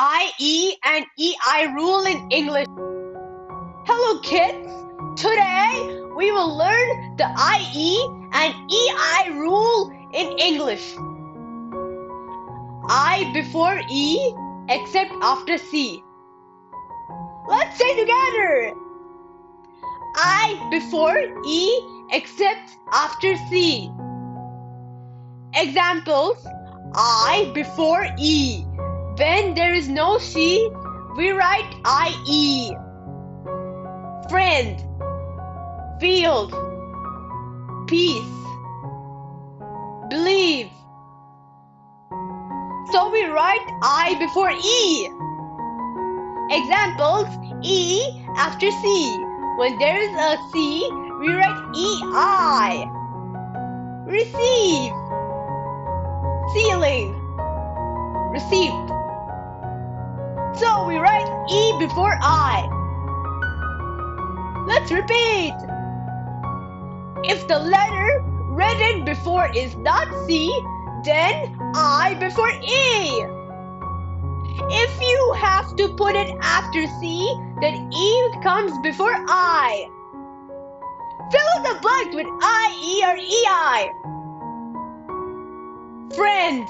IE and EI rule in English. Hello kids! Today we will learn the IE and EI rule in English. I before E except after C. Let's say together. I before E except after C. Examples: I before E. When there is no C, we write IE. Friend, field, peace, believe. So we write I before E. Examples: E after C. When there is a C, we write EI. Receive, ceiling, receipt. So we write E before I. Let's repeat. If the letter written before is not C, then I before E. If you have to put it after C, then E comes before I. Fill in the blank with IE or EI. Friend.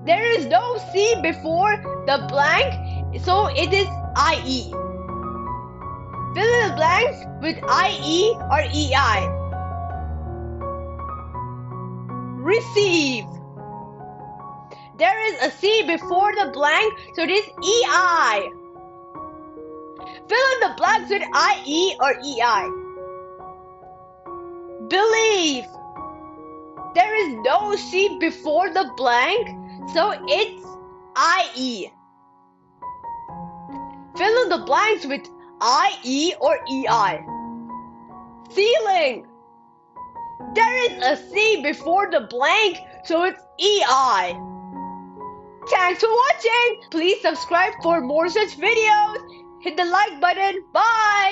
There is no C before the blank, so it is IE. Fill in the blanks with IE or EI. Receive. There is a C before the blank, so it is EI. Fill in the blanks with IE or EI. Believe. There is no C before the blank, so it's IE. Fill in the blanks with IE or EI. Ceiling. There is a C before the blank, so it's EI. Thanks for watching. Please subscribe for more such videos. Hit the like button. Bye.